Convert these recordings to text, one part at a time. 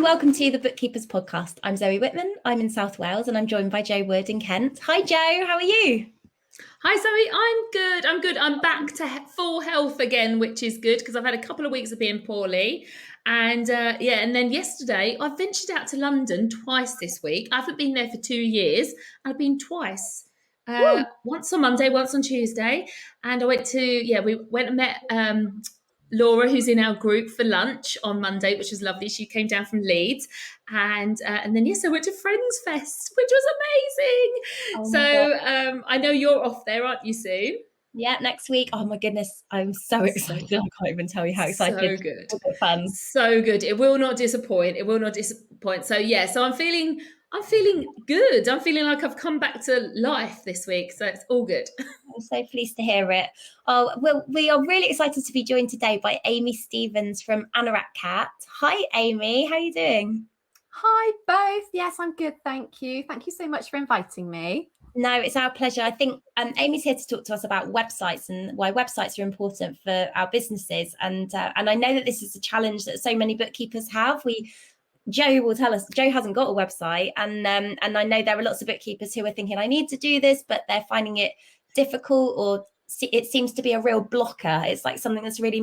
welcome to the Bookkeepers Podcast. I'm Zoe Whitman. I'm in South Wales and I'm joined by Jo Wood in Kent. Hi Jo, how are you? Hi Zoe, I'm good. I'm back to full health again, which is good because I've had a couple of weeks of being poorly. And and then yesterday I ventured out to London twice this week. I haven't been there for 2 years. I've been twice. Once on Monday, once on Tuesday. And I went we went and met Laura, who's in our group, for lunch on Monday, which was lovely. She came down from Leeds. And then, I went to Friends Fest, which was amazing. I know you're off there, aren't you, soon? Yeah, next week. Oh my goodness, I'm so excited. I can't even tell you how excited. So good. Fun. So good. It will not disappoint. So I'm feeling good. I'm feeling like I've come back to life this week. So it's all good. I'm so pleased to hear it. Oh, well, we are really excited to be joined today by Amy Stevens from Anorak Cat. Hi, Amy. How are you doing? Hi, both. Yes, I'm good. Thank you. Thank you so much for inviting me. No, it's our pleasure. I think Amy's here to talk to us about websites and why websites are important for our businesses. And I know that this is a challenge that so many bookkeepers have. Jo will tell us. Jo hasn't got a website, and I know there are lots of bookkeepers who are thinking, I need to do this, but they're finding it difficult, or it seems to be a real blocker. It's like something that's really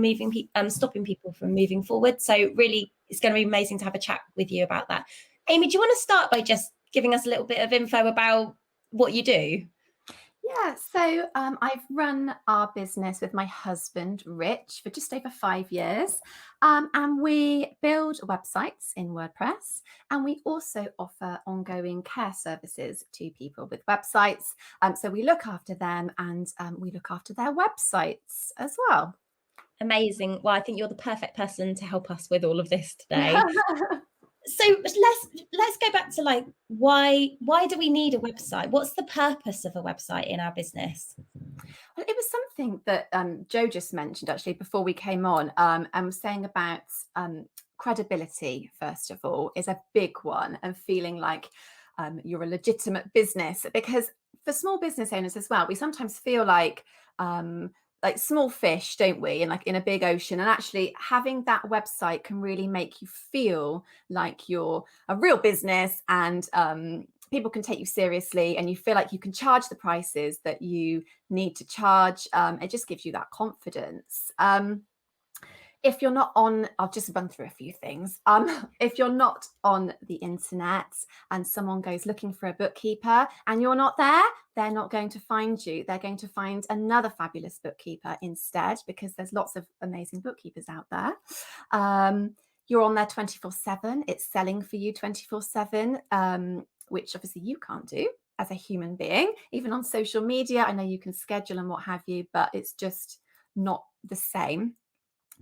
stopping people from moving forward. So really, it's going to be amazing to have a chat with you about that. Amy, do you want to start by just giving us a little bit of info about what you do? Yeah, so I've run our business with my husband, Rich, for just over 5 years. And we build websites in WordPress. And we also offer ongoing care services to people with websites. So we look after them and we look after their websites as well. Amazing. Well, I think you're the perfect person to help us with all of this today. So let's go back to why do we need a website? What's the purpose of a website in our business? Well, it was something that Jo just mentioned actually before we came on, and was saying about credibility, first of all, is a big one, and feeling like you're a legitimate business. Because for small business owners as well, we sometimes feel like small fish, don't we? And like in a big ocean. And actually having that website can really make you feel like you're a real business, and people can take you seriously, and you feel like you can charge the prices that you need to charge. It just gives you that confidence. If you're not on, I'll just run through a few things. If you're not on the internet and someone goes looking for a bookkeeper and you're not there, they're not going to find you. They're going to find another fabulous bookkeeper instead, because there's lots of amazing bookkeepers out there. You're on there 24/7. It's selling for you 24/7, which obviously you can't do as a human being. Even on social media, I know you can schedule and what have you, but it's just not the same.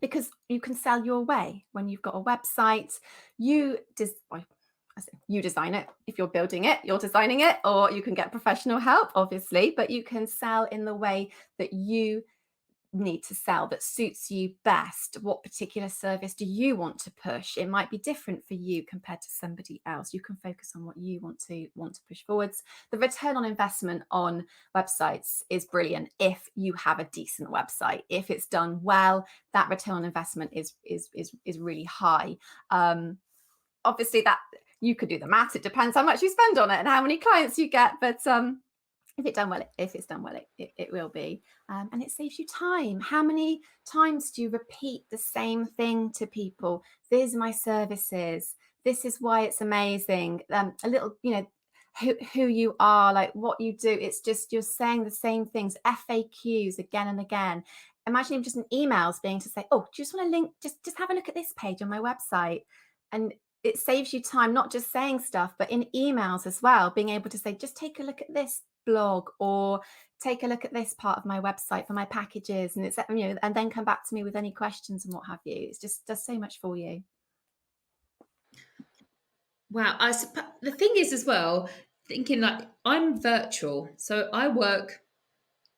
Because you can sell your way. When you've got a website, you design it. If you're building it, you're designing it, or you can get professional help, obviously, but you can sell in the way that you need to sell, that suits you best. What particular service do you want to push? It might be different for you compared to somebody else. You can focus on what you want to push forwards. The return on investment on websites is brilliant if you have a decent website. If it's done well, that return on investment is really high. Obviously that you could do the maths. It depends how much you spend on it and how many clients you get, but if it's done well, it will be. And it saves you time. How many times do you repeat the same thing to people? These are my services. This is why it's amazing. A little, who you are, like what you do. It's just, you're saying the same things, FAQs again and again. Imagine even just in emails being to say, oh, do you just want to link, just have a look at this page on my website. And it saves you time, not just saying stuff, but in emails as well, being able to say, just take a look at this blog, or take a look at this part of my website for my packages, and it's and then come back to me with any questions and what have you. It's just does so much for you. Wow. The thing is as well, thinking like I'm virtual, so I work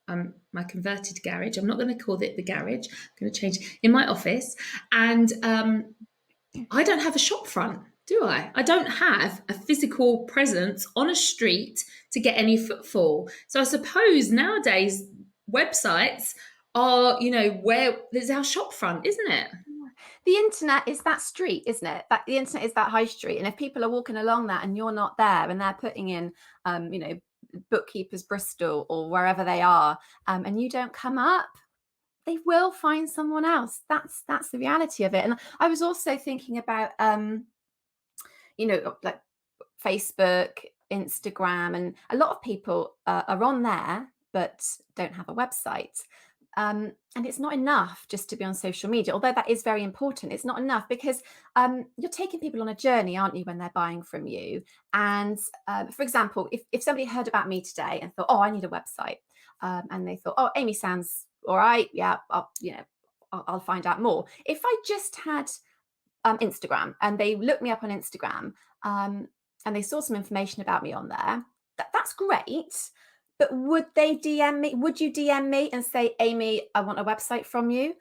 my converted garage. I'm not going to call it the garage. I'm going to change in my office, and I don't have a shop front. Do I? I don't have a physical presence on a street to get any footfall. So I suppose nowadays websites are, where there's our shop front, isn't it? the internet is that street, isn't it? That the internet is that high street, and if people are walking along that and you're not there, and they're putting in, Bookkeepers Bristol or wherever they are, and you don't come up, they will find someone else. That's the reality of it. And I was also thinking about, like Facebook, Instagram, and a lot of people are on there but don't have a website. And it's not enough just to be on social media, although that is very important. It's not enough because you're taking people on a journey, aren't you, when they're buying from you? And for example, if somebody heard about me today and thought, oh, I need a website, and they thought, oh, Amy sounds all right, yeah, I'll find out more. If I just had Instagram and they looked me up on Instagram, and they saw some information about me on there, that's great. But would they DM me? Would you DM me and say, Amy, I want a website from you?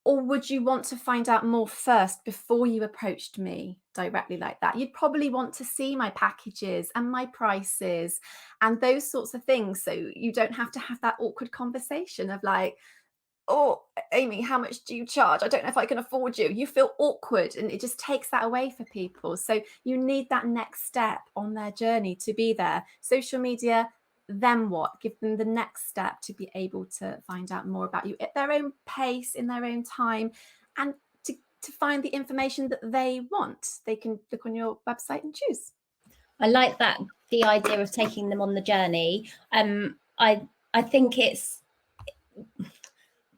Or would you want to find out more first before you approached me directly like that? You'd probably want to see my packages and my prices and those sorts of things. So you don't have to have that awkward conversation of like, oh, Amy, how much do you charge? I don't know if I can afford you. You feel awkward, and it just takes that away for people. So you need that next step on their journey to be there. Social media, then what? Give them the next step to be able to find out more about you at their own pace, in their own time, and to find the information that they want. They can look on your website and choose. I like that, the idea of taking them on the journey. I think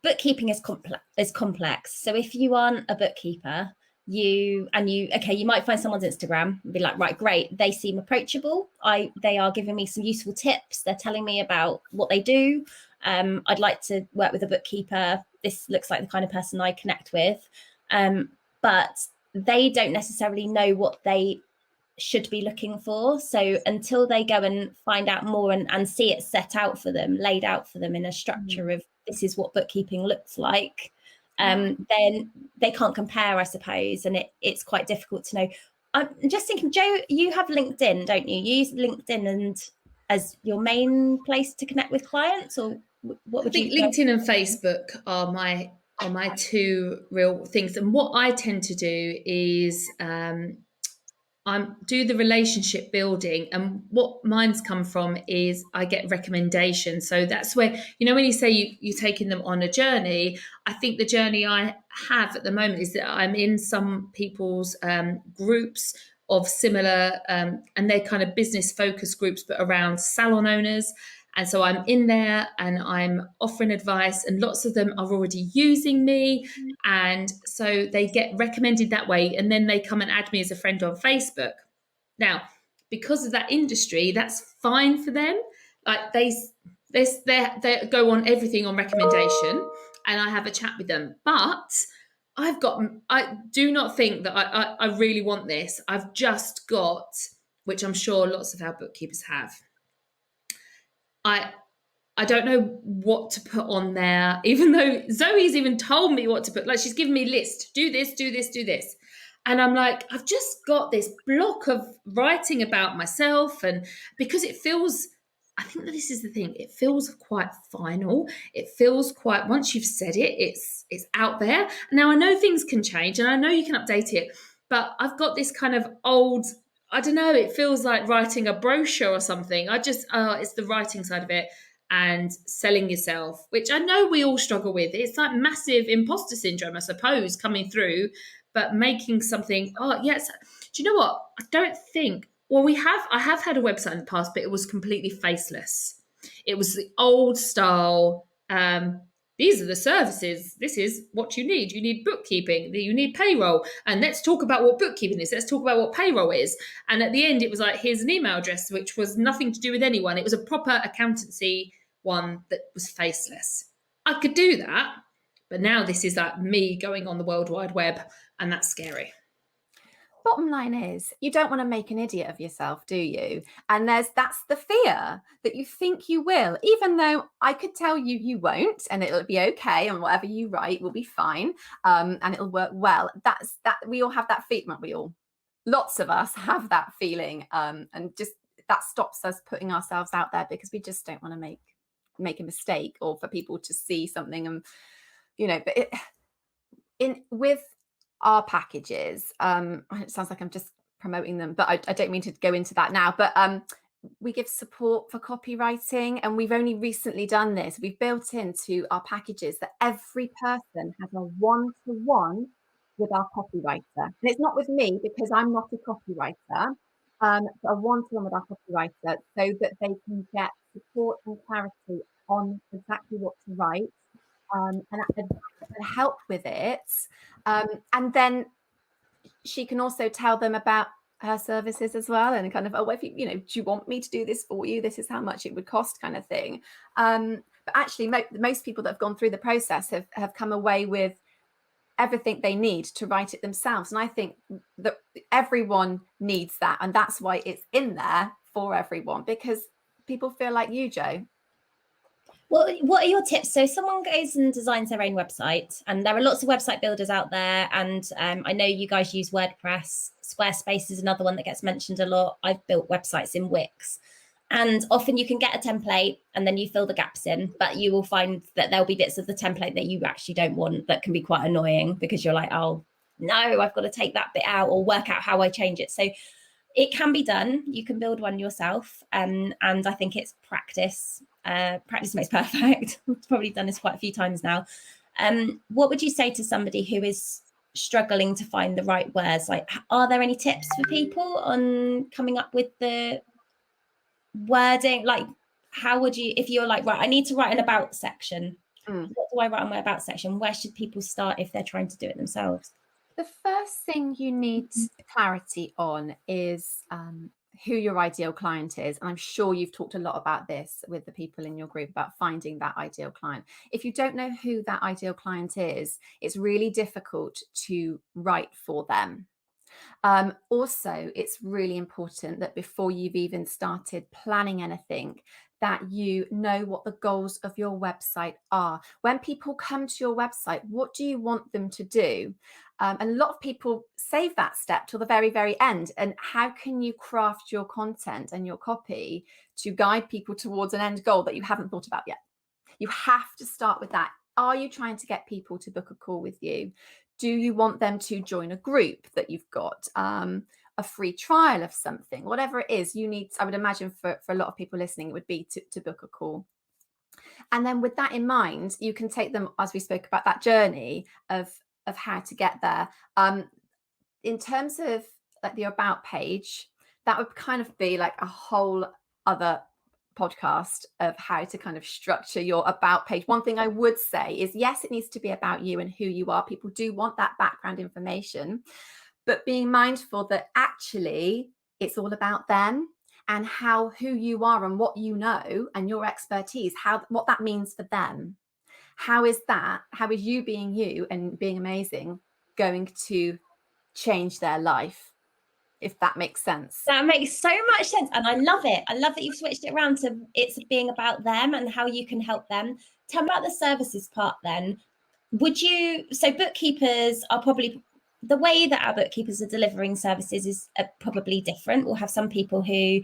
bookkeeping is complex. So if you aren't a bookkeeper, you might find someone's Instagram and be like, right, great, they seem approachable. They are giving me some useful tips. They're telling me about what they do. I'd like to work with a bookkeeper. This looks like the kind of person I connect with. But they don't necessarily know what they should be looking for. So until they go and find out more and see it set out for them, laid out for them in a structure of this is what bookkeeping looks like, then they can't compare, I suppose. And it's quite difficult to know. I'm just thinking, Jo, you have LinkedIn, don't you? You use LinkedIn and as your main place to connect with clients, or what would you? I think LinkedIn and Facebook are my two real things. And what I tend to do is do the relationship building, and what mine's come from is I get recommendations. So that's where, when you say you're taking them on a journey, I think the journey I have at the moment is that I'm in some people's groups of similar, and they're kind of business focused groups, but around salon owners. And so I'm in there and I'm offering advice, and lots of them are already using me. And so they get recommended that way. And then they come and add me as a friend on Facebook. Now, because of that industry, that's fine for them. Like they go on everything on recommendation, and I have a chat with them. But I do not think that I really want this. I've just got, which I'm sure lots of our bookkeepers have, I don't know what to put on there, even though Zoe's even told me what to put. Like, she's given me a list, do this, do this, do this. And I'm like, I've just got this block of writing about myself. And because it feels, I think that this is the thing, it feels quite final. It feels quite, once you've said it, it's out there. Now I know things can change and I know you can update it, but I've got this kind of old, I don't know, it feels like writing a brochure or something. It's the writing side of it and selling yourself, which I know we all struggle with. It's like massive imposter syndrome, I suppose, coming through, but making something, yes. Do you know what? I don't think, I have had a website in the past, but it was completely faceless. It was the old style, these are the services. This is what you need. You need bookkeeping. You need payroll. And let's talk about what bookkeeping is. Let's talk about what payroll is. And at the end, it was like, here's an email address, which was nothing to do with anyone. It was a proper accountancy one that was faceless. I could do that. But now this is like me going on the World Wide Web, and that's scary. Bottom line is, you don't want to make an idiot of yourself, do you? And that's the fear that you think you will, even though I could tell you won't, and it'll be okay, and whatever you write will be fine, and it'll work well. That's that. We all have that feeling. We all, lots of us have that feeling, and just that stops us putting ourselves out there because we just don't want to make a mistake, or for people to see something, and but with our packages, it sounds like I'm just promoting them, but I don't mean to go into that now, but we give support for copywriting, and we've only recently done this. We've built into our packages that every person has a one-to-one with our copywriter. And it's not with me because I'm not a copywriter, but a one-to-one with our copywriter so that they can get support and clarity on exactly what to write, and help with it. And then she can also tell them about her services as well, and kind of, oh, if you know, do you want me to do this for you? This is how much it would cost, kind of thing. But actually, most people that have gone through the process have come away with everything they need to write it themselves. And I think that everyone needs that, and that's why it's in there for everyone, because people feel like you, Jo. Well, what are your tips? So someone goes and designs their own website, and there are lots of website builders out there. And I know you guys use WordPress. Squarespace is another one that gets mentioned a lot. I've built websites in Wix. And often you can get a template and then you fill the gaps in, but you will find that there'll be bits of the template that you actually don't want that can be quite annoying, because you're like, oh, no, I've got to take that bit out or work out how I change it. So it can be done. You can build one yourself. And I think it's practice. Practice makes perfect. I've probably done this quite a few times now. What would you say to somebody who is struggling to find the right words? Like, are there any tips for people on coming up with the wording? Like, how would you, if you're like, right, I need to write an about section. What do I write on my about section? Where should people start if they're trying to do it themselves? The first thing you need clarity on is who your ideal client is. And I'm sure you've talked a lot about this with the people in your group, about finding that ideal client. If you don't know who that ideal client is, it's really difficult to write for them. Also, it's really important that before you've even started planning anything, that you know what the goals of your website are. When people come to your website, what do you want them to do? And a lot of people save that step till the very, very end. And how can you craft your content and your copy to guide people towards an end goal that you haven't thought about yet? You have to start with that. Are you trying to get people to book a call with you? Do you want them to join a group that you've got, a free trial of something? Whatever it is, you need, I would imagine for a lot of people listening, it would be to book a call. And then with that in mind, you can take them, as we spoke about, that journey of how to get there. In terms of like the about page, that would kind of be like a whole other podcast of how to kind of structure your about page. One thing I would say is, yes, it needs to be about you and who you are. People do want that background information, but being mindful that actually it's all about them and who you are and what you know and your expertise, what that means for them. How is you being you and being amazing going to change their life? If that makes sense. That makes so much sense. And I love it. I love that you've switched it around to it's being about them and how you can help them. Tell me about the services part then. So bookkeepers are probably, the way that our bookkeepers are delivering services is probably different. We'll have some people who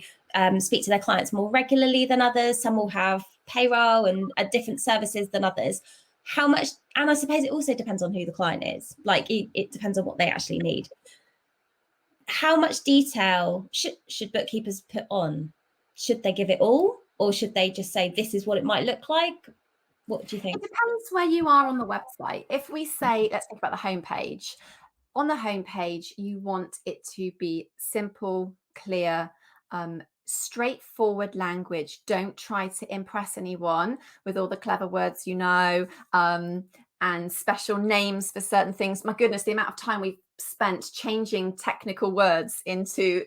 speak to their clients more regularly than others. Some will have payroll and different services than others. How much, and I suppose it also depends on who the client is. Like it depends on what they actually need. How much detail should bookkeepers put on? Should they give it all, or should they just say this is what it might look like? What do you think? It depends where you are on the website. If we say, let's think about the homepage. On the homepage, you want it to be simple, clear, straightforward language. Don't try to impress anyone with all the clever words, and special names for certain things. My goodness, the amount of time we've spent changing technical words into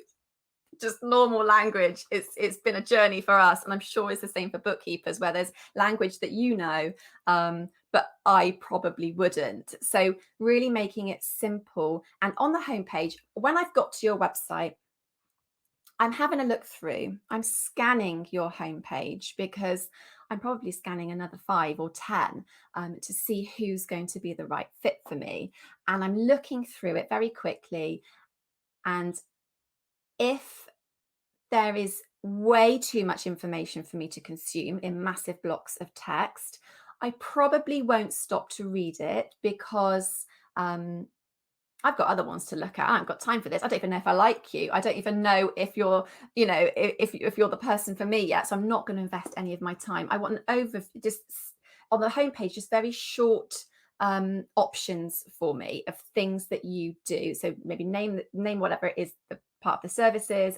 just normal language, it's been a journey for us, and I'm sure it's the same for bookkeepers, where there's language that but I probably wouldn't. So really making it simple. And on the homepage, when I've got to your website, I'm having a look through, I'm scanning your homepage, because I'm probably scanning another 5 or 10 to see who's going to be the right fit for me. And I'm looking through it very quickly. And if there is way too much information for me to consume in massive blocks of text, I probably won't stop to read it, because I've got other ones to look at. I haven't got time for this. I don't even know if I like you. I don't even know if you're, if you're the person for me yet. So I'm not going to invest any of my time. I want an just on the homepage, just very short options for me of things that you do. So maybe name whatever it is, the part of the services,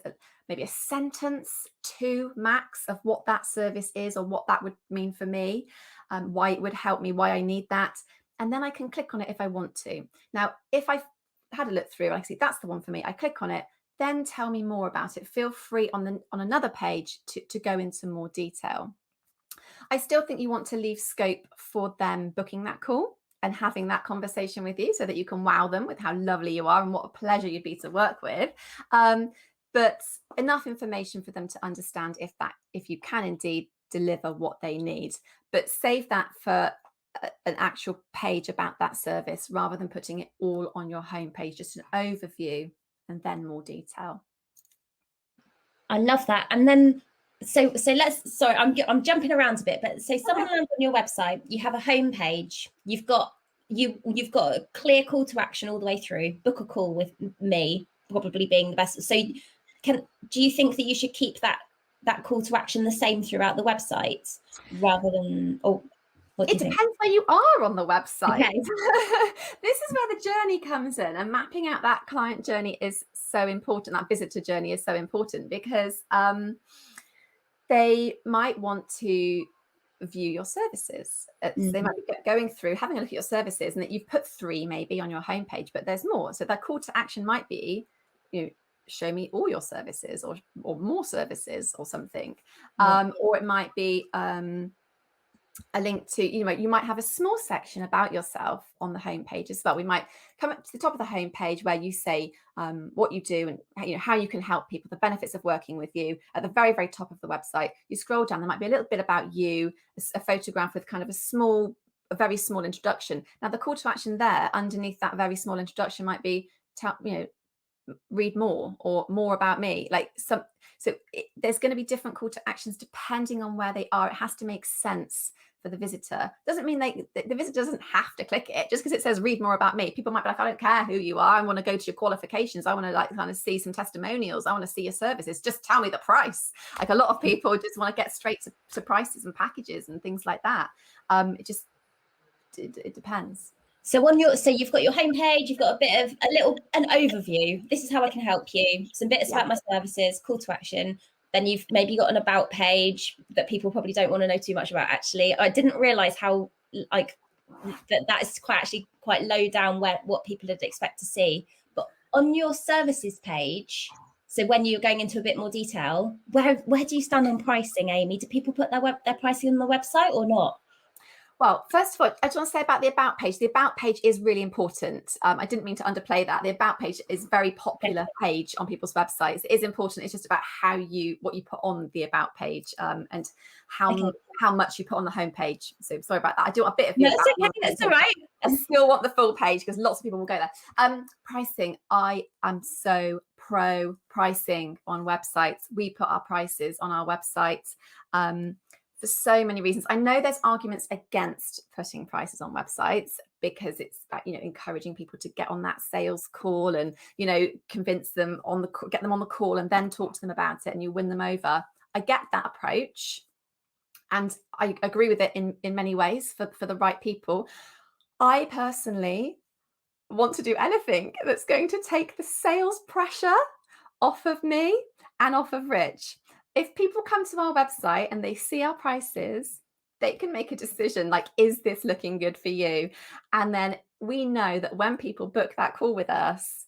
maybe a sentence, 2 max, of what that service is or what that would mean for me, why it would help me, why I need that. And then I can click on it if I want to. Now, if I've had a look through, I see that's the one for me, I click on it, then tell me more about it. Feel free on another page to go into more detail. I still think you want to leave scope for them booking that call and having that conversation with you so that you can wow them with how lovely you are and what a pleasure you'd be to work with. But enough information for them to understand if you can indeed deliver what they need. But save that for an actual page about that service rather than putting it all on your homepage, just an overview and then more detail. I love that. And then so I'm jumping around a bit, but so someone lands on your website, you have a homepage, you've got a clear call to action all the way through, book a call with me probably being the best. So do you think that you should keep that call to action the same throughout the website rather than, it depends where you are on the website. Okay. This is where the journey comes in, and mapping out that client journey is so important. That visitor journey is so important because they might want to view your services. They might be going through, having a look at your services, and that you've put 3 maybe on your homepage, but there's more. So that call to action might be, show me all your services or more services or something. Or it might be a link to, you might have a small section about yourself on the homepage as well. We might come up to the top of the homepage where you say what you do and how you can help people, the benefits of working with you. At the very, very top of the website, you scroll down, there might be a little bit about you, a photograph with kind of a very small introduction. Now the call to action there underneath that very small introduction might be, read more or more about me. There's going to be different call to actions depending on where they are. It has to make sense for the visitor. Doesn't mean the visitor doesn't have to click it just because it says read more about me. People might be like, I don't care who you are. I want to go to your qualifications. I want to kind of see some testimonials. I want to see your services. Just tell me the price. Like a lot of people just want to get straight to prices and packages and things like that. It depends. So you've got your homepage, you've got an overview. This is how I can help you. Some bits about my services, call to action. Then you've maybe got an about page that people probably don't want to know too much about. Actually, I didn't realize how that is quite low down what people would expect to see. But on your services page, so when you're going into a bit more detail, where do you stand on pricing, Amy? Do people put their pricing on the website or not? Well, first of all, I just want to say about the About page. The About page is really important. I didn't mean to underplay that. The About page is a very popular page on people's websites. It is important. It's just about what you put on the About page and how much you put on the homepage. So sorry about that. I do a bit of the About. Okay, that's all right. I still want the full page because lots of people will go there. Pricing. I am so pro pricing on websites. We put our prices on our websites. For so many reasons. I know there's arguments against putting prices on websites because it's about, encouraging people to get on that sales call and, convince them get them on the call and then talk to them about it and you win them over. I get that approach and I agree with it in many ways for the right people. I personally want to do anything that's going to take the sales pressure off of me and off of Rich. If people come to our website and they see our prices, they can make a decision like, is this looking good for you? And then we know that when people book that call with us,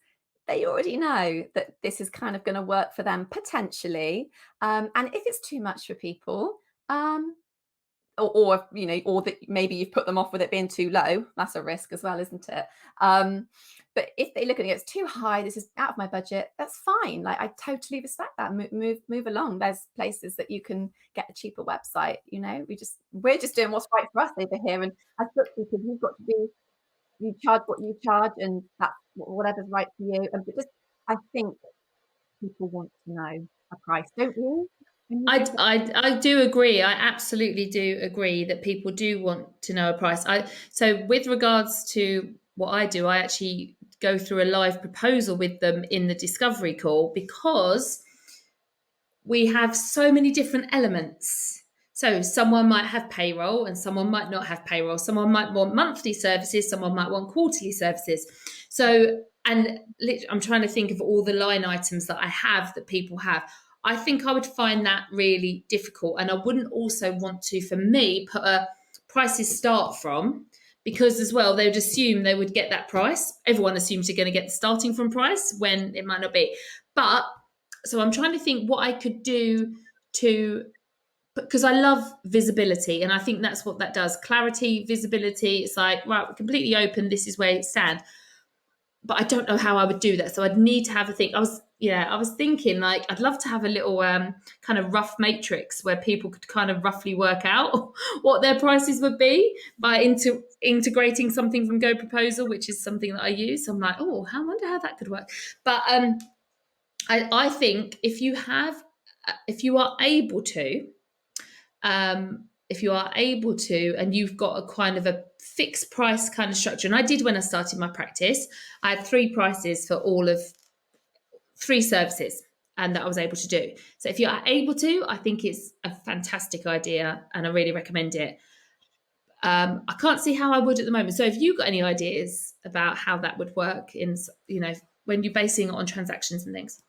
they already know that this is kind of going to work for them potentially. And if it's too much for people, or that maybe you've put them off with it being too low, that's a risk as well, isn't it? But if they look at it, it's too high, this is out of my budget, that's fine. Like I totally respect that. Move along. There's places that you can get a cheaper website. We're just doing what's right for us over here. And as bookkeepers, you've got to you charge what you charge, and that's whatever's right for you. And I think people want to know a price, don't you? I do agree. I absolutely do agree that people do want to know a price. So with regards to what I do, I actually go through a live proposal with them in the discovery call, because we have so many different elements. So someone might have payroll and someone might not have payroll. Someone might want monthly services, someone might want quarterly services. So, and I'm trying to think of all the line items that I have that people have. I think I would find that really difficult. And I wouldn't also want to, for me, put a prices start from, because as well, they would assume they would get that price. Everyone assumes you're going to get the starting from price when it might not be. But so I'm trying to think what I could do to, because I love visibility, and I think that's what that does. Clarity, visibility. It's like, right, we're completely open. This is where it stands. But I don't know how I would do that. So I'd need to have a think. I was thinking, like, I'd love to have a little kind of rough matrix where people could kind of roughly work out what their prices would be by integrating something from Go Proposal, which is something that I use. So I'm like, oh, I wonder how that could work. But I think if you are able to, and you've got a kind of a fixed price kind of structure, and I did when I started my practice, I had 3 prices for all of 3 services, and that I was able to do. So if you are able to, I think it's a fantastic idea, and I really recommend it. I can't see how I would at the moment. So if you've got any ideas about how that would work in, when you're basing it on transactions and things.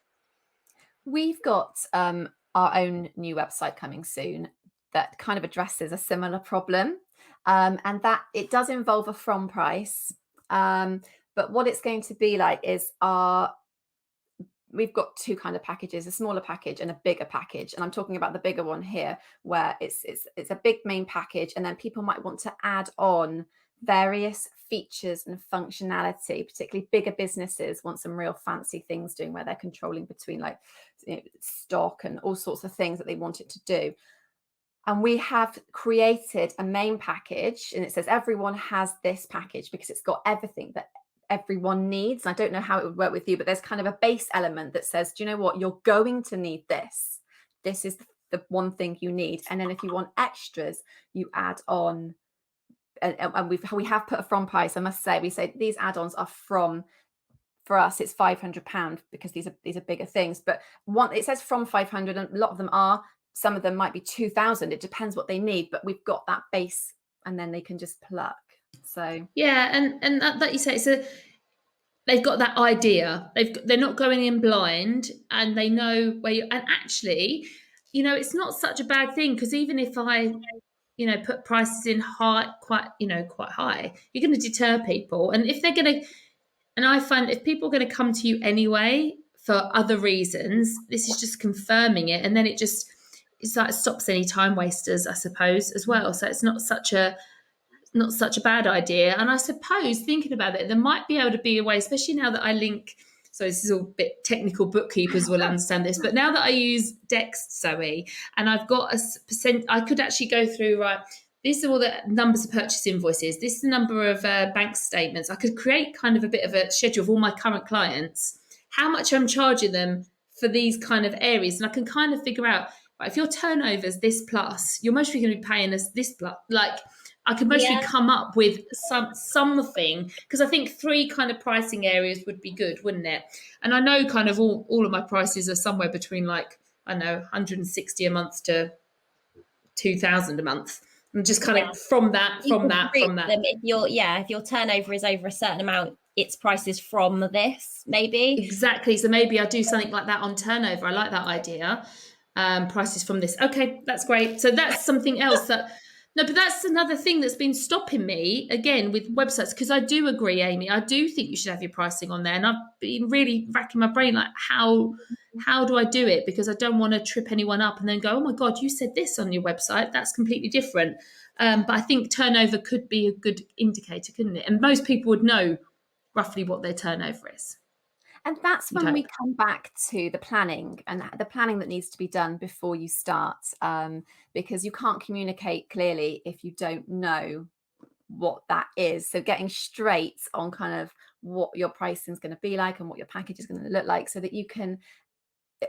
We've got our own new website coming soon that kind of addresses a similar problem, and that it does involve a from price, but what it's going to be like is we've got 2 kind of packages, a smaller package and a bigger package, and I'm talking about the bigger one here, where it's a big main package, and then people might want to add on various features and functionality. Particularly bigger businesses want some real fancy things doing, where they're controlling between, like, stock and all sorts of things that they want it to do. And we have created a main package, and it says everyone has this package because it's got everything that everyone needs. I don't know how it would work with you, but there's kind of a base element that says, do you know what, you're going to need this. This is the one thing you need. And then if you want extras, you add on. And we have put a from price. I must say, we say these add-ons are from, for us, it's £500 because these are bigger things. But it says from 500, and a lot of them are. Some of them might be 2,000. It depends what they need, but we've got that base, and then they can just pluck. So yeah, and that you say, so they've got that idea. They're not going in blind, and they know where you. And actually, it's not such a bad thing, because even if I, put prices in quite high, you're going to deter people. And if they're going to, and I find if people are going to come to you anyway for other reasons, this is just confirming it, and then it stops any time wasters, I suppose, as well. So it's not such a bad idea. And I suppose, thinking about it, there might be able to be a way, especially now that I link. So this is all a bit technical, bookkeepers will understand this, but now that I use Dex Zoe, and I've got a percent, I could actually go through, right, these are all the numbers of purchase invoices, this is the number of bank statements. I could create kind of a bit of a schedule of all my current clients, how much I'm charging them for these kind of areas. And I can kind of figure out, right, if your turnover is this plus, you're mostly going to be paying us this plus. Like, I could mostly come up with something, because I think 3 kind of pricing areas would be good, wouldn't it? And I know kind of all of my prices are somewhere between, like, I don't know, 160 a month to 2,000 a month. And just kind of from that. If your turnover is over a certain amount, its prices from this, maybe. Exactly. So maybe I do something like that on turnover. I like that idea. Prices from this. Okay, that's great. So that's something else that. No, but that's another thing that's been stopping me, again, with websites, because I do agree, Amy. I do think you should have your pricing on there. And I've been really racking my brain, like, how do I do it? Because I don't want to trip anyone up and then go, oh, my God, you said this on your website. That's completely different. But I think turnover could be a good indicator, couldn't it? And most people would know roughly what their turnover is. And that's when we come back to the planning, and the planning that needs to be done before you start, because you can't communicate clearly if you don't know what that is. So getting straight on kind of what your pricing is going to be like and what your package is going to look like, so that you can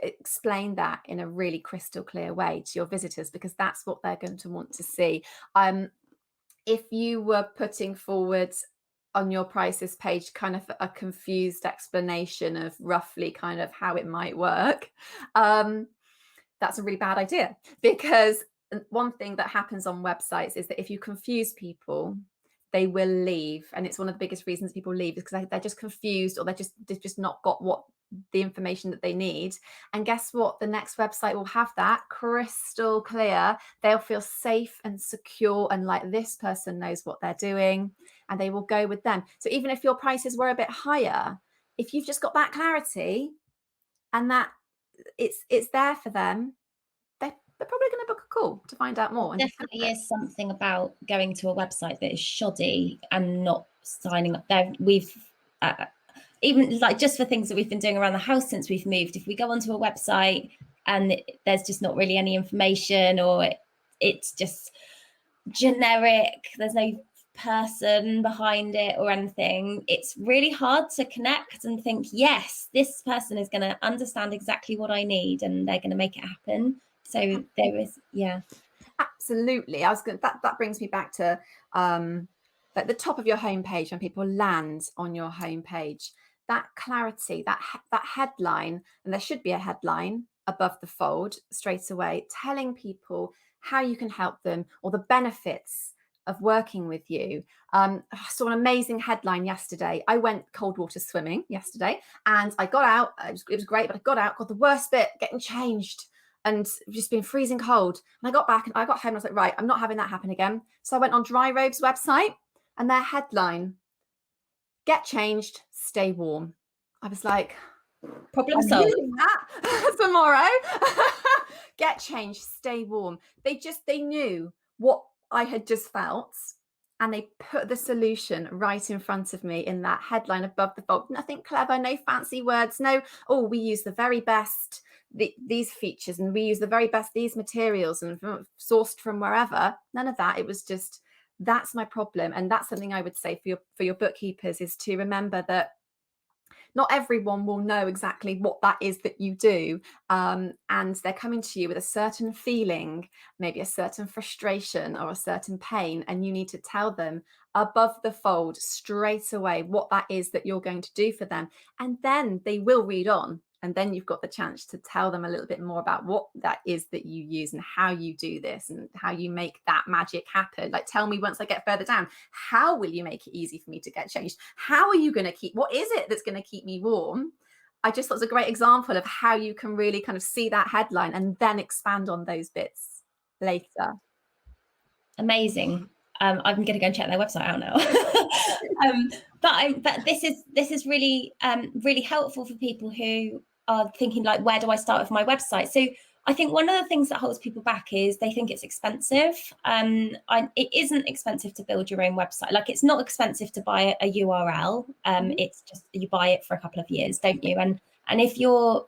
explain that in a really crystal clear way to your visitors, because that's what they're going to want to see. If you were putting forward on your prices page kind of a confused explanation of roughly kind of how it might work, that's a really bad idea, because one thing that happens on websites is that if you confuse people, they will leave. And it's one of the biggest reasons people leave is because they're just confused, or they've just not got what the information that they need. And guess what? The next website will have that crystal clear. They'll feel safe and secure and like this person knows what they're doing, and they will go with them. So even if your prices were a bit higher, if you've just got that clarity and that it's there for them, they're probably going to book a call to find out more. Definitely is something about going to a website that is shoddy and not signing up there. We've even like just for things that we've been doing around the house since we've moved, if we go onto a website and there's just not really any information, or it's just generic, there's no person behind it or anything, it's really hard to connect and think, yes, this person is going to understand exactly what I need and they're going to make it happen. So there is, yeah, absolutely. That brings me back to like the top of your homepage, when people land on your homepage, that clarity, that headline, and there should be a headline above the fold straight away, telling people how you can help them or the benefits of working with you. I saw an amazing headline yesterday. I went cold water swimming yesterday, and I got out. It was great, but I got out, got the worst bit, getting changed, and just been freezing cold. And I got back and I got home and I was like, right, I'm not having that happen again. So I went on Dry Robe's website, and their headline, get changed, stay warm. I was like, problem solved. That tomorrow. Get changed, stay warm. They knew what I had just felt, and they put the solution right in front of me in that headline above the fold. Nothing clever, no fancy words, no, oh, we use the very best these features, and we use the very best these materials, and sourced from wherever. None of that. It was just, that's my problem. And that's something I would say for your bookkeepers, is to remember that not everyone will know exactly what that is that you do. And they're coming to you with a certain feeling, maybe a certain frustration or a certain pain. And you need to tell them above the fold straight away what that is that you're going to do for them. And then they will read on. And then you've got the chance to tell them a little bit more about what that is that you use and how you do this and how you make that magic happen. Like, tell me once I get further down, how will you make it easy for me to get changed? How are you going to what is it that's going to keep me warm? I just thought it was a great example of how you can really kind of see that headline and then expand on those bits later. Amazing. I'm going to go and check their website out now. But this is really really helpful for people who are thinking, like, where do I start with my website? So I think one of the things that holds people back is they think it's expensive. It isn't expensive to build your own website. Like, it's not expensive to buy a URL. It's just you buy it for a couple of years, don't you? And if you're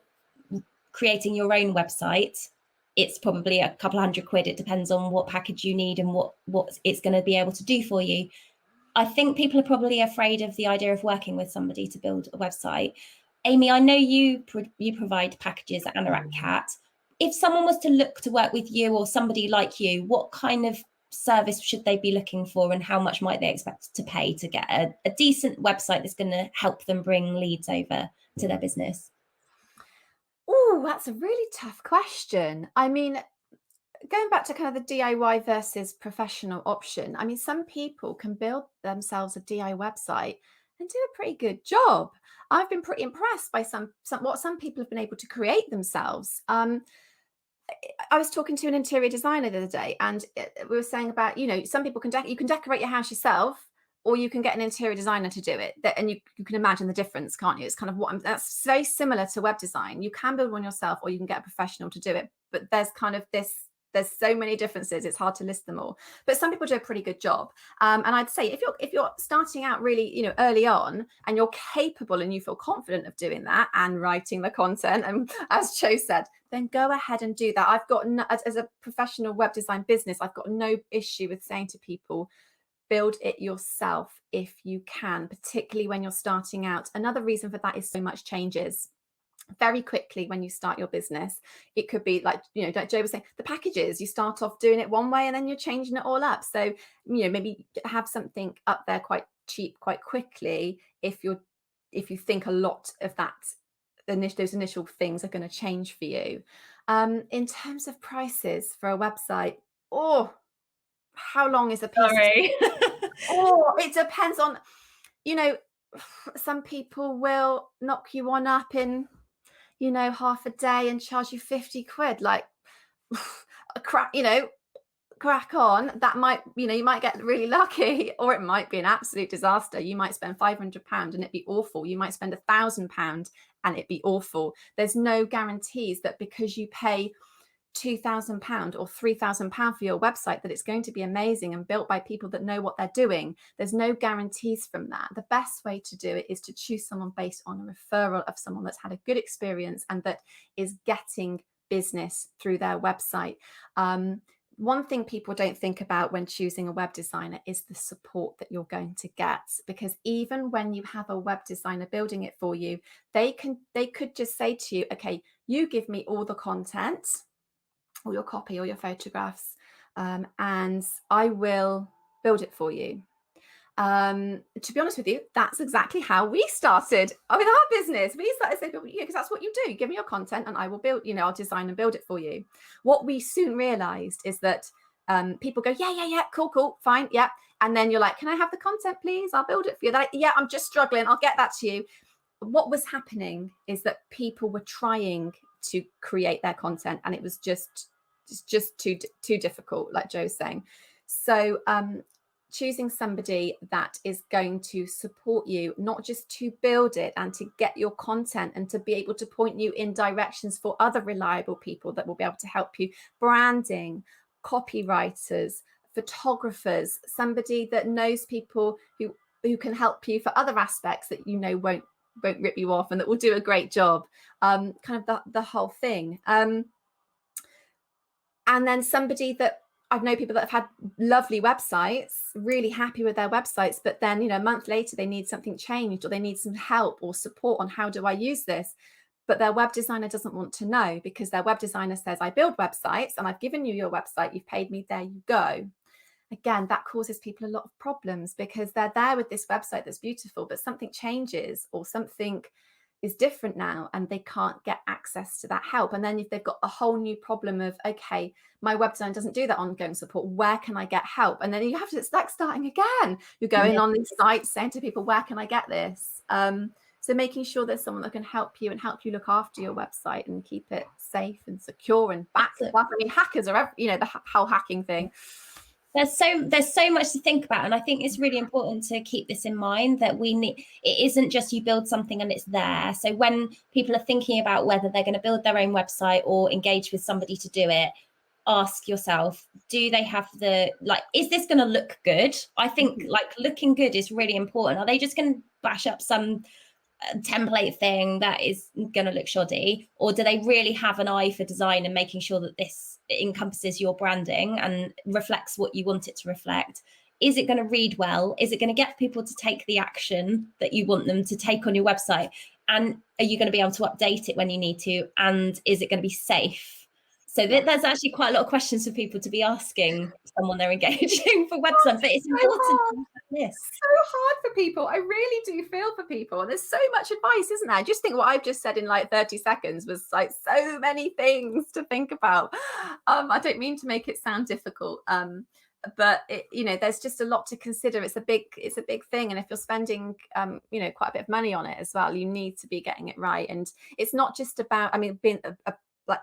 creating your own website, it's probably a couple £100. It depends on what package you need and what it's going to be able to do for you. I think people are probably afraid of the idea of working with somebody to build a website. Amy, I know you provide packages at Anorak Cat. If someone was to look to work with you or somebody like you, what kind of service should they be looking for, and how much might they expect to pay to get a decent website that's going to help them bring leads over to their business? Oh, that's a really tough question. I mean, going back to kind of the DIY versus professional option, I mean, some people can build themselves a DIY website and do a pretty good job. I've been pretty impressed by what some people have been able to create themselves. I was talking to an interior designer the other day, and we were saying about, some people you can decorate your house yourself, or you can get an interior designer to do it. And you can imagine the difference, can't you? It's kind of that's very similar to web design. You can build one yourself, or you can get a professional to do it. But there's kind of there's so many differences, it's hard to list them all. But some people do a pretty good job. And I'd say if you're starting out really, early on, and you're capable and you feel confident of doing that and writing the content, and as Jo said, then go ahead and do that. I've got as a professional web design business, I've got no issue with saying to people, build it yourself if you can, particularly when you're starting out. Another reason for that is so much changes very quickly when you start your business. It could be like Jo was saying, the packages, you start off doing it one way and then you're changing it all up. So maybe have something up there quite cheap quite quickly if you think a lot of those initial things are going to change for you. In terms of prices for a website, how long is a piece? Sorry. It depends on, some people will knock you one up in, half a day and charge you 50 quid, like crack on. That might, you might get really lucky, or it might be an absolute disaster. You might spend £500 and it'd be awful. You might spend £1,000 and it'd be awful. There's no guarantees that because you pay £2,000 or £3,000 for your website that it's going to be amazing and built by people that know what they're doing. There's no guarantees from that. The best way to do it is to choose someone based on a referral of someone that's had a good experience and that is getting business through their website. One thing people don't think about when choosing a web designer is the support that you're going to get, because even when you have a web designer building it for you, they could just say to you, okay, you give me all the content, or your copy or your photographs, and I will build it for you. To be honest with you, that's exactly how we started with our business. We started saying, because that's what you do. You give me your content and I will build, I'll design and build it for you. What we soon realized is that people go, yeah, cool, fine, yeah. And then you're like, can I have the content, please? I'll build it for you. They're like, yeah, I'm just struggling. I'll get that to you. What was happening is that people were trying to create their content and it was just too difficult, like Joe's saying. So choosing somebody that is going to support you, not just to build it and to get your content and to be able to point you in directions for other reliable people that will be able to help you, branding, copywriters, photographers, somebody that knows people who can help you for other aspects that won't rip you off and that will do a great job, kind of the whole thing. And then somebody that I know people that have had lovely websites, really happy with their websites, but then, a month later, they need something changed or they need some help or support on how do I use this? But their web designer doesn't want to know because their web designer says, I build websites and I've given you your website. You've paid me. There you go. Again, that causes people a lot of problems because they're there with this website that's beautiful, but something changes or something is different now and they can't get access to that help. And then if they've got a whole new problem of, okay, my web design doesn't do that ongoing support, where can I get help? And then you have to, it's like starting again. You're going on these sites saying to people, where can I get this? So making sure there's someone that can help you and help you look after your website and keep it safe and secure and backed up. I mean, hackers are, the whole hacking thing. There's so much to think about, and I think it's really important to keep this in mind that it isn't just you build something and it's there. So when people are thinking about whether they're going to build their own website or engage with somebody to do it, ask yourself, do they have is this going to look good? I think looking good is really important. Are they just going to bash up some template thing that is going to look shoddy, or do they really have an eye for design and making sure that this encompasses your branding and reflects what you want it to reflect? Is it going to read well? Is it going to get people to take the action that you want them to take on your website? And are you going to be able to update it when you need to? And is it going to be safe? So there's actually quite a lot of questions for people to be asking someone they're engaging for website, but it's important. It's so hard for people. I really do feel for people. There's so much advice, isn't there? I just think what I've just said in 30 seconds was so many things to think about. I don't mean to make it sound difficult, but there's just a lot to consider. It's a big thing, and if you're spending quite a bit of money on it as well, you need to be getting it right. And it's not just about being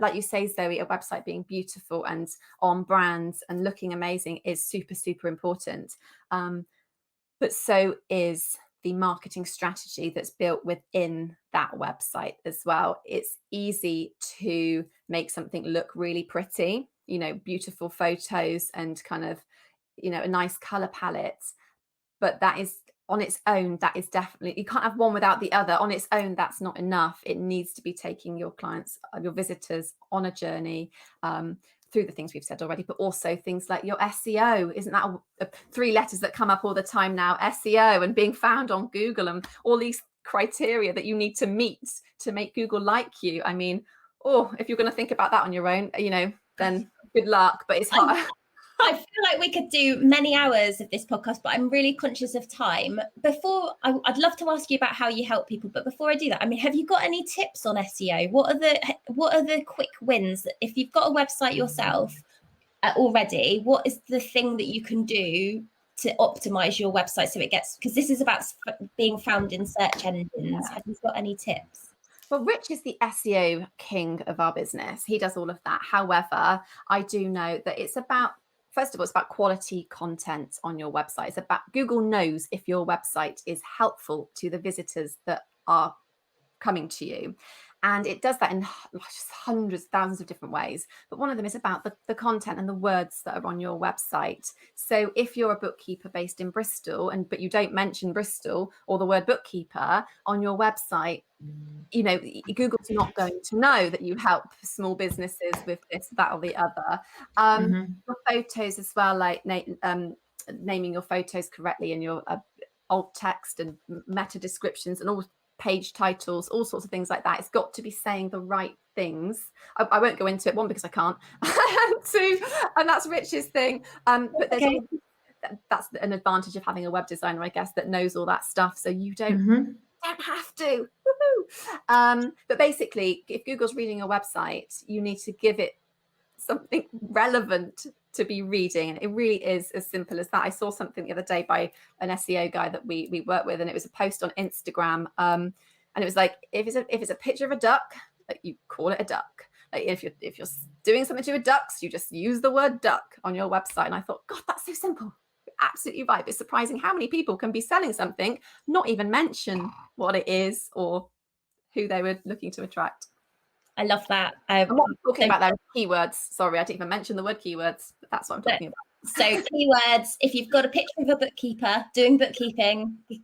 like you say, Zoe, a website being beautiful and on brand and looking amazing is super, super important. But so is the marketing strategy that's built within that website as well. It's easy to make something look really pretty, beautiful photos and kind of, a nice color palette. But that is on its own, that is definitely, you can't have one without the other. On its own, that's not enough. It needs to be taking your clients, your visitors on a journey through the things we've said already, but also things like your SEO. Isn't that 3 letters that come up all the time now? SEO and being found on Google and all these criteria that you need to meet to make Google like you. If you're going to think about that on your own, then good luck, but it's hard. I feel like we could do many hours of this podcast, but I'm really conscious of time. I'd love to ask you about how you help people, but before I do that, I mean, have you got any tips on SEO? What are the quick wins? If you've got a website yourself already, what is the thing that you can do to optimize your website so it gets, because this is about being found in search engines. Have you got any tips? Well, Rich is the SEO king of our business. He does all of that. However, I do know that it's about, first of all, it's about quality content on your website. It's about, Google knows if your website is helpful to the visitors that are coming to you. And it does that in just hundreds, thousands of different ways. But one of them is about the content and the words that are on your website. So if you're a bookkeeper based in Bristol, but you don't mention Bristol or the word bookkeeper on your website, you know, Google's not going to know that you help small businesses with this, that, or the other. Your photos as well, like naming your photos correctly in your alt text and meta descriptions and all page titles, all sorts of things like that. It's got to be saying the right things. I won't go into it, one, because I can't, two, and that's Rich's thing. But there's that's an advantage of having a web designer, I guess, that knows all that stuff, so you don't have to. But basically, if Google's reading your website, you need to give it something relevant to be reading, and it really is as simple as that. I saw something the other day by an SEO guy that we work with, and it was a post on Instagram, and it was like, if it's a picture of a duck, like, you call it a duck. Like, if you're doing something to a ducks, you just use the word duck on your website. And I thought, God, that's so simple. You're absolutely right. It's surprising how many people can be selling something, not even mention what it is or who they were looking to attract. I love that. I'm not talking about those keywords. Sorry, I didn't even mention the word keywords, but that's what I'm talking about. So keywords, if you've got a picture of a bookkeeper doing bookkeeping, you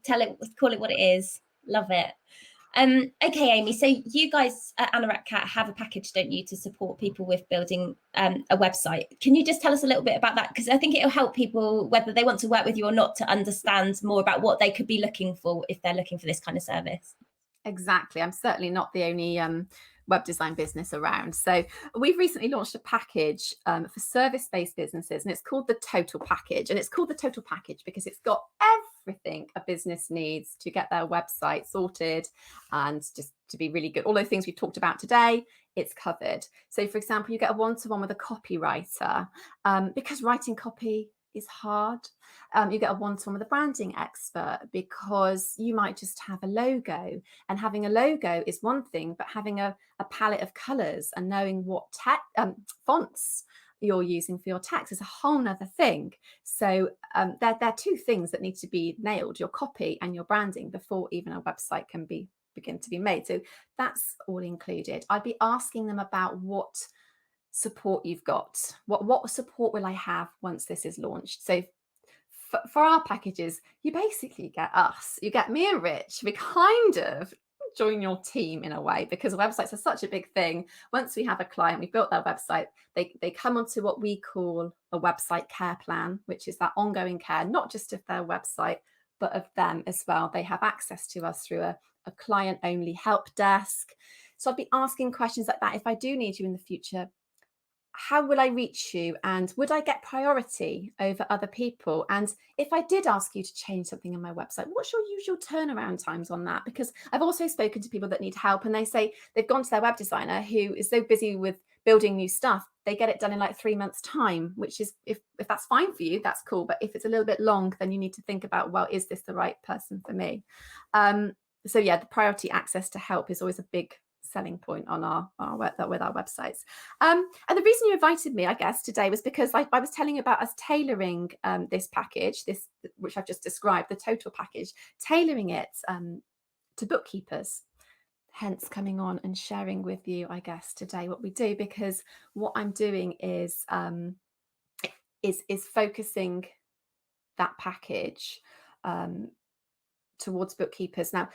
call it what it is. Love it. Okay, Amy, so you guys at Anorak Cat have a package, don't you, to support people with building a website? Can you just tell us a little bit about that? Because I think it'll help people, whether they want to work with you or not, to understand more about what they could be looking for if they're looking for this kind of service. Exactly. I'm certainly not the only web design business around. So we've recently launched a package for service-based businesses, and it's called the Total Package. And it's called the Total Package because it's got everything a business needs to get their website sorted and just to be really good. All those things we've talked about today, it's covered. So for example, you get a one-to-one with a copywriter, because writing copy is hard. You get a one-to-one with a branding expert because you might just have a logo, and having a logo is one thing, but having a palette of colors and knowing what fonts you're using for your text is a whole nother thing. So they're two things that need to be nailed, your copy and your branding, before even a website can begin to be made. So that's all included. I'd be asking them about what support you've got. What support will I have once this is launched? So for our packages, you basically get us. You get me and Rich. We kind of join your team in a way, because websites are such a big thing. Once we have a client, we've built their website, they come onto what we call a website care plan, which is that ongoing care, not just of their website, but of them as well. They have access to us through a client-only help desk. So I'd be asking questions like that. If I do need you in the future, how will I reach you? And would I get priority over other people? And if I did ask you to change something in my website, what's your usual turnaround times on that? Because I've also spoken to people that need help, and they say they've gone to their web designer who is so busy with building new stuff, they get it done in like 3 months' time, which is, if that's fine for you, that's cool. But if it's a little bit long, then you need to think about, well, is this the right person for me? So yeah, the priority access to help is always a big selling point on our with our websites. And the reason you invited me, I guess, today was because I was telling you about us tailoring this package, which I've just described, the Total Package, tailoring it to bookkeepers. Hence coming on and sharing with you, I guess, today what we do, because what I'm doing is focusing that package towards bookkeepers. Now,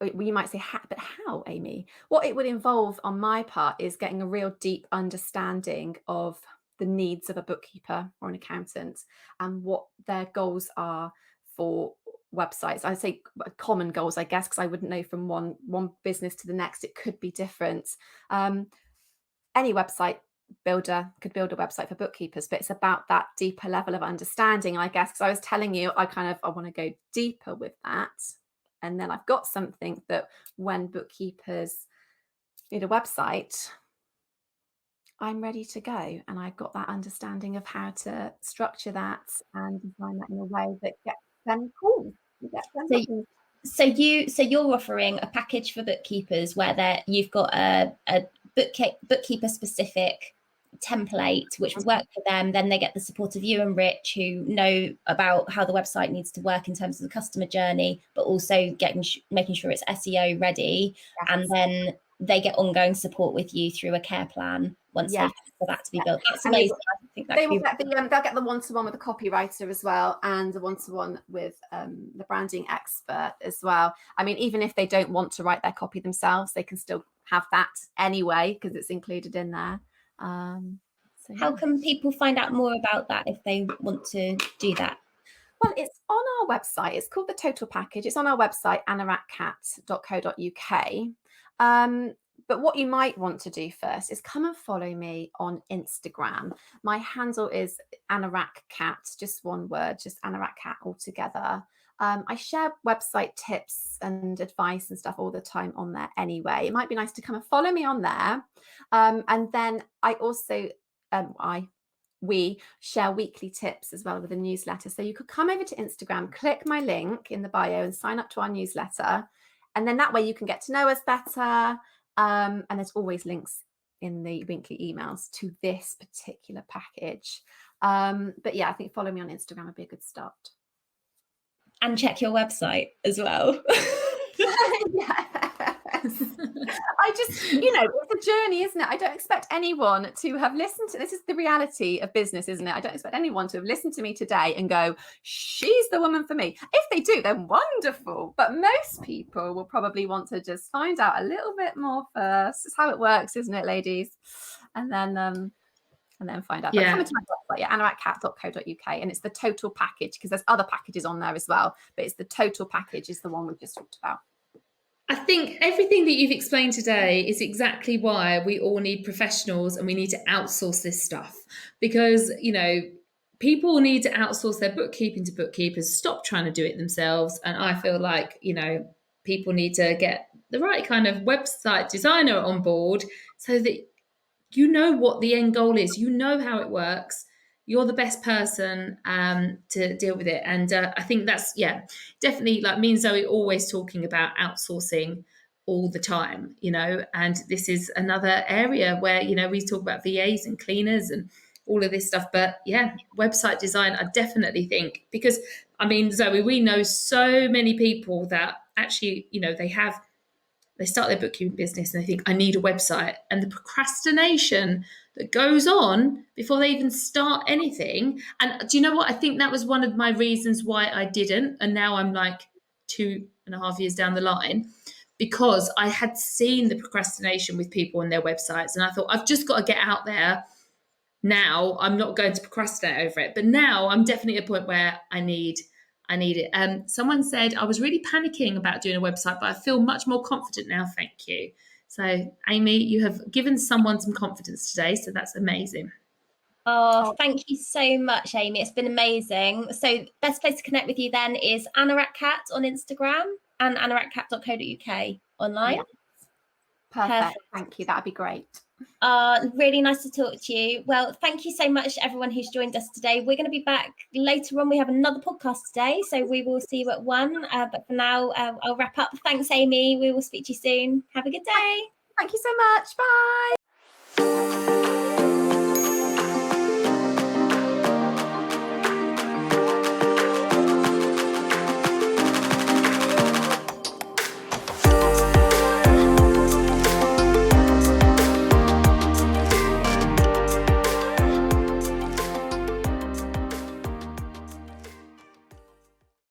you might say, but how, Amy? What it would involve on my part is getting a real deep understanding of the needs of a bookkeeper or an accountant and what their goals are for websites. I'd say common goals, I guess, because I wouldn't know from one business to the next. It could be different. Any website could build a website for bookkeepers, but it's about that deeper level of understanding. I guess, because I was telling you, I want to go deeper with that. And then I've got something that when bookkeepers need a website, I'm ready to go. And I've got that understanding of how to structure that and design that in a way that gets them calls. So you're offering a package for bookkeepers where you've got a bookkeeper specific template which will work for them. Then they get the support of you and Rich, who know about how the website needs to work in terms of the customer journey, but also making sure it's SEO ready. Yes. And then they get ongoing support with you through a care plan once they for that to be built. That's amazing. I think that they'll get the one-to-one with the copywriter as well, and the one-to-one with the branding expert as well. I mean, even if they don't want to write their copy themselves, they can still have that anyway because it's included in there. How can people find out more about that if they want to do that? Well, it's on our website. It's called the Total Package. It's on our website, anorakcat.co.uk. But what you might want to do first is come and follow me on Instagram. My handle is anorakcat, just one word, just anorakcat altogether. I share website tips and advice and stuff all the time on there anyway. It might be nice to come and follow me on there. And then I also, we share weekly tips as well with a newsletter. So you could come over to Instagram, click my link in the bio and sign up to our newsletter. And then that way you can get to know us better. And there's always links in the weekly emails to this particular package. But yeah, I think follow me on Instagram would be a good start. And check your website as well. I just, it's a journey, isn't it? I don't expect anyone to have listened to this. Is the reality of business, isn't it? I don't expect anyone to have listened to me today and go, she's the woman for me. If they do, then wonderful. But most people will probably want to just find out a little bit more first. It's how it works, isn't it, ladies? And then find out. Yeah. Come into my website, anorakcat.co.uk, and it's the Total Package, because there's other packages on there as well, but it's the Total Package is the one we've just talked about. I think everything that you've explained today is exactly why we all need professionals and we need to outsource this stuff, because, people need to outsource their bookkeeping to bookkeepers, stop trying to do it themselves. And I feel like, people need to get the right kind of website designer on board so that you know what the end goal is, you know how it works. You're the best person to deal with it. And I think that's, definitely, like me and Zoe always talking about outsourcing all the time, and this is another area where, we talk about VAs and cleaners and all of this stuff. But website design, I definitely think, because, Zoe, we know so many people that actually, they start their bookkeeping business and they think, I need a website. And the procrastination that goes on before they even start anything. And do you know what? I think that was one of my reasons why I didn't. And now I'm like 2.5 years down the line, because I had seen the procrastination with people on their websites. And I thought, I've just got to get out there. Now I'm not going to procrastinate over it. But now I'm definitely at a point where I need it. Someone said, I was really panicking about doing a website, but I feel much more confident now. Thank you. So, Amy, you have given someone some confidence today. So that's amazing. Oh, thank you so much, Amy. It's been amazing. So best place to connect with you then is anorakcat on Instagram and anorakcat.co.uk online. Yes. Perfect. Thank you. That'd be great. Really nice to talk to you. Well, thank you so much to everyone who's joined us today. We're going to be back later on. We have another podcast today, so we will see you at 1. But for now, I'll wrap up. Thanks, Amy. We will speak to you soon. Have a good day. Thank you so much. Bye.